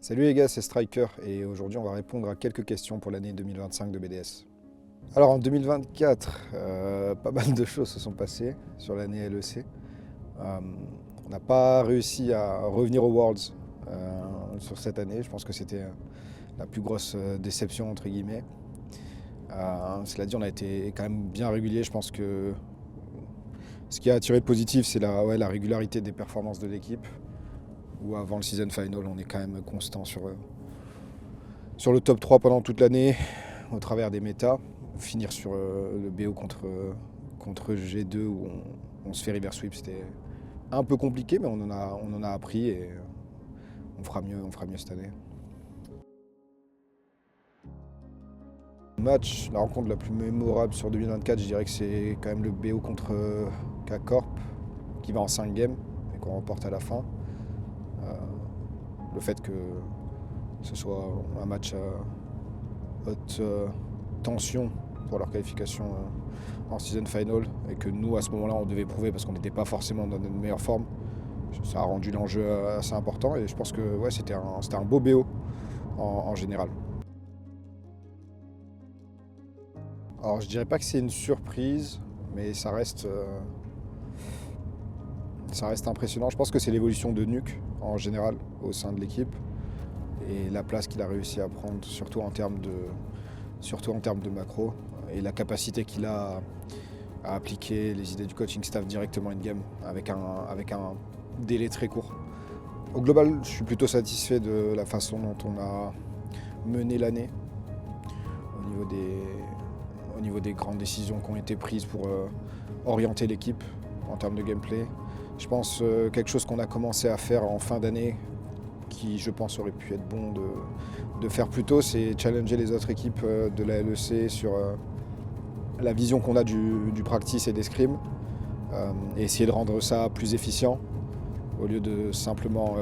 Salut les gars, c'est Striker et aujourd'hui on va répondre à quelques questions pour l'année 2025 de BDS. Alors en 2024, pas mal de choses se sont passées sur l'année LEC. On n'a pas réussi à revenir aux Worlds sur cette année. Je pense que c'était la plus grosse déception entre guillemets. Cela dit, on a été quand même bien régulier. Je pense que ce qui a attiré de positif, c'est la régularité des performances de l'équipe. Où avant le season final, on est quand même constant sur le top 3 pendant toute l'année, au travers des méta. Finir sur le BO contre G2 où on se fait reverse sweep, c'était un peu compliqué, mais on en a appris et on fera mieux cette année. Le match, la rencontre la plus mémorable sur 2024, je dirais que c'est quand même le BO contre K-Corp, qui va en 5 games et qu'on remporte à la fin. Le fait que ce soit un match à haute tension pour leur qualification en season final et que nous à ce moment-là on devait prouver parce qu'on n'était pas forcément dans notre meilleure forme, ça a rendu l'enjeu assez important et je pense que ouais, c'était un beau BO en général. Alors je dirais pas que c'est une surprise, mais ça reste impressionnant. Je pense que c'est l'évolution de Nuke en général au sein de l'équipe et la place qu'il a réussi à prendre, surtout en termes de macro et la capacité qu'il a à appliquer les idées du coaching staff directement in-game avec un délai très court. Au global, je suis plutôt satisfait de la façon dont on a mené l'année au niveau des grandes décisions qui ont été prises pour orienter l'équipe en termes de gameplay. Je pense quelque chose qu'on a commencé à faire en fin d'année, qui je pense aurait pu être bon de faire plus tôt, c'est challenger les autres équipes de la LEC sur la vision qu'on a du practice et des scrims et essayer de rendre ça plus efficient au lieu de simplement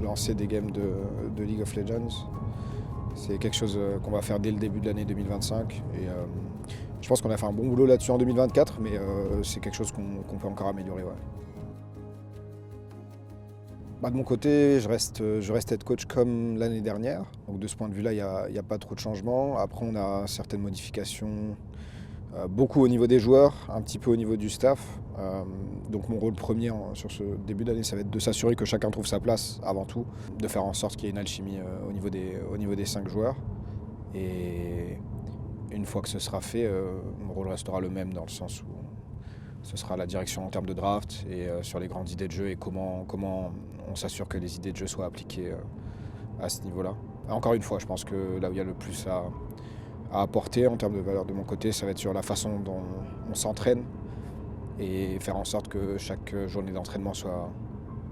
lancer des games de League of Legends. C'est quelque chose qu'on va faire dès le début de l'année 2025 et je pense qu'on a fait un bon boulot là-dessus en 2024, mais c'est quelque chose qu'on peut encore améliorer. Ouais. De mon côté, je reste head coach comme l'année dernière. Donc de ce point de vue-là, il n'y a pas trop de changements. Après, on a certaines modifications, beaucoup au niveau des joueurs, un petit peu au niveau du staff. Donc mon rôle premier sur ce début d'année, ça va être de s'assurer que chacun trouve sa place avant tout, de faire en sorte qu'il y ait une alchimie au niveau des 5 joueurs. Et une fois que ce sera fait, mon rôle restera le même dans le sens où ce sera la direction en termes de draft et sur les grandes idées de jeu et comment on s'assure que les idées de jeu soient appliquées à ce niveau-là. Encore une fois, je pense que là où il y a le plus à apporter en termes de valeur de mon côté, ça va être sur la façon dont on s'entraîne et faire en sorte que chaque journée d'entraînement soit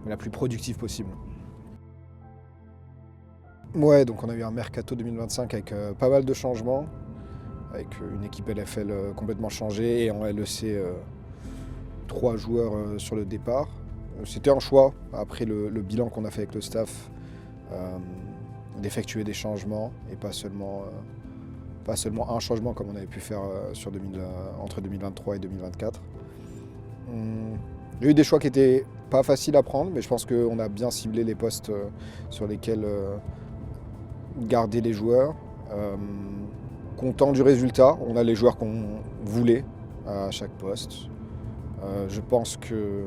la plus productive possible. Ouais, donc on a eu un mercato 2025 avec pas mal de changements, avec une équipe LFL complètement changée et en LEC 3 joueurs sur le départ. C'était un choix, après le bilan qu'on a fait avec le staff, d'effectuer des changements et pas seulement un changement comme on avait pu faire entre 2023 et 2024. Il y a eu des choix qui n'étaient pas faciles à prendre, mais je pense qu'on a bien ciblé les postes sur lesquels garder les joueurs. Content du résultat, on a les joueurs qu'on voulait à chaque poste. Je pense que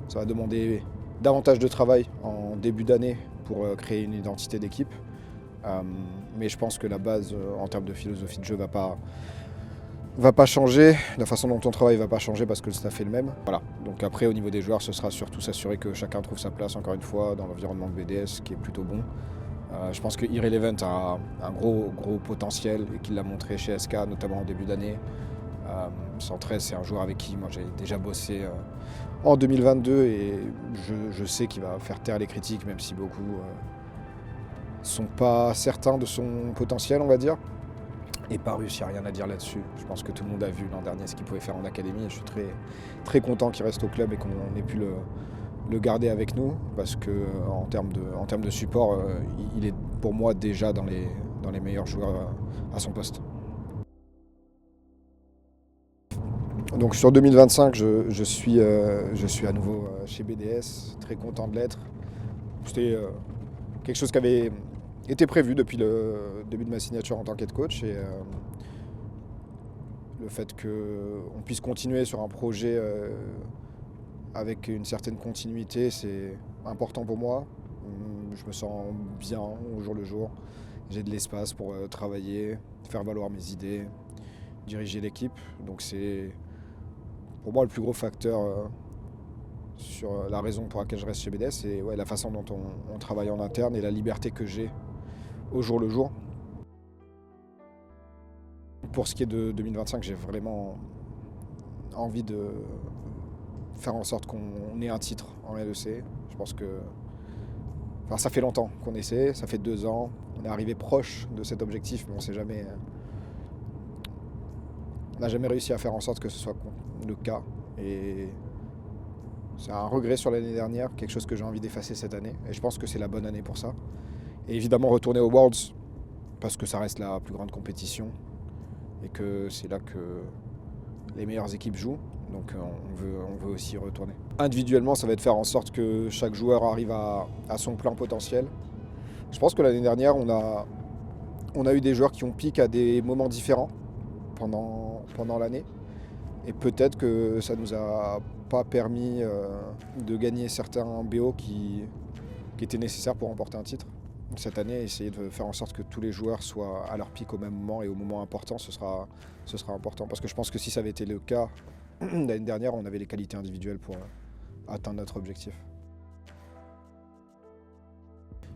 ça va demander davantage de travail en début d'année pour créer une identité d'équipe. Mais je pense que la base en termes de philosophie de jeu va pas changer. La façon dont on travaille va pas changer parce que le staff est le même. Voilà. Donc après au niveau des joueurs, ce sera surtout s'assurer que chacun trouve sa place encore une fois dans l'environnement de BDS qui est plutôt bon. Je pense que Irrelevant a un gros potentiel et qu'il l'a montré chez SK, notamment en début d'année. 113, c'est un joueur avec qui moi j'ai déjà bossé en 2022 et je sais qu'il va faire taire les critiques, même si beaucoup sont pas certains de son potentiel, on va dire. Et Parus, il n'y a rien à dire là-dessus. Je pense que tout le monde a vu l'an dernier ce qu'il pouvait faire en académie et je suis très, très content qu'il reste au club et qu'on ait pu le garder avec nous parce que en termes de support, il est pour moi déjà dans les meilleurs joueurs à son poste. Donc sur 2025, je suis à nouveau chez BDS, très content de l'être. C'était quelque chose qui avait était prévu depuis le début de ma signature en tant qu'head coach. Et le fait qu'on puisse continuer sur un projet avec une certaine continuité, c'est important pour moi. Je me sens bien au jour le jour. J'ai de l'espace pour travailler, faire valoir mes idées, diriger l'équipe. Donc c'est pour moi le plus gros facteur sur la raison pour laquelle je reste chez BDS, c'est la façon dont on travaille en interne et la liberté que j'ai au jour le jour. Pour ce qui est de 2025, j'ai vraiment envie de faire en sorte qu'on ait un titre en LEC. Je pense que ça fait longtemps qu'on essaie, ça fait 2 ans. On est arrivé proche de cet objectif, mais on n'a jamais réussi à faire en sorte que ce soit le cas. Et c'est un regret sur l'année dernière, quelque chose que j'ai envie d'effacer cette année. Et je pense que c'est la bonne année pour ça. Et évidemment retourner aux Worlds, parce que ça reste la plus grande compétition. Et que c'est là que les meilleures équipes jouent. Donc on veut aussi y retourner. Individuellement, ça va être faire en sorte que chaque joueur arrive à son plein potentiel. Je pense que l'année dernière, on a eu des joueurs qui ont piqué à des moments différents pendant l'année. Et peut-être que ça ne nous a pas permis de gagner certains BO qui étaient nécessaires pour remporter un titre. Cette année, essayer de faire en sorte que tous les joueurs soient à leur pic au même moment et au moment important, ce sera important. Parce que je pense que si ça avait été le cas l'année dernière, on avait les qualités individuelles pour atteindre notre objectif.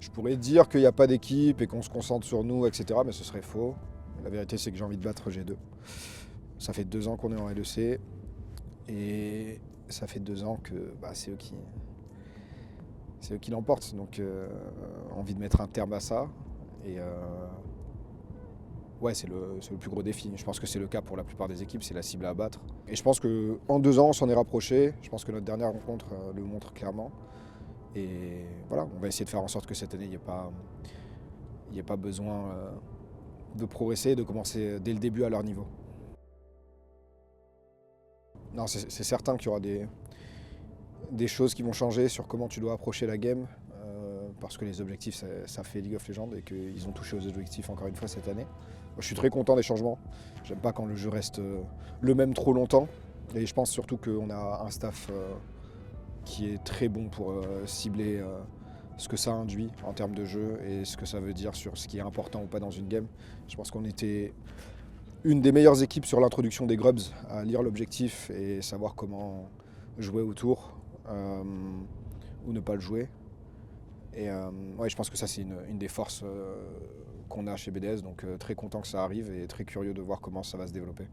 Je pourrais dire qu'il n'y a pas d'équipe et qu'on se concentre sur nous, etc. Mais ce serait faux. La vérité, c'est que j'ai envie de battre G2. Ça fait 2 ans qu'on est en LEC. Et ça fait 2 ans que c'est eux qui l'emportent. Donc envie de mettre un terme à ça. Et c'est le plus gros défi. Je pense que c'est le cas pour la plupart des équipes, c'est la cible à abattre. Et je pense qu'en 2 ans, on s'en est rapproché. Je pense que notre dernière rencontre le montre clairement. Et voilà, on va essayer de faire en sorte que cette année, il n'y ait pas besoin de progresser et de commencer dès le début à leur niveau. Non, c'est certain qu'il y aura des choses qui vont changer sur comment tu dois approcher la game. Parce que les objectifs, ça fait League of Legends et qu'ils ont touché aux objectifs encore une fois cette année. Moi, je suis très content des changements. J'aime pas quand le jeu reste le même trop longtemps. Et je pense surtout qu'on a un staff qui est très bon pour cibler ce que ça induit en termes de jeu et ce que ça veut dire sur ce qui est important ou pas dans une game. Je pense qu'on était une des meilleures équipes sur l'introduction des Grubs à lire l'objectif et savoir comment jouer autour ou ne pas le jouer. Et je pense que ça c'est une des forces qu'on a chez BDS, donc très content que ça arrive et très curieux de voir comment ça va se développer.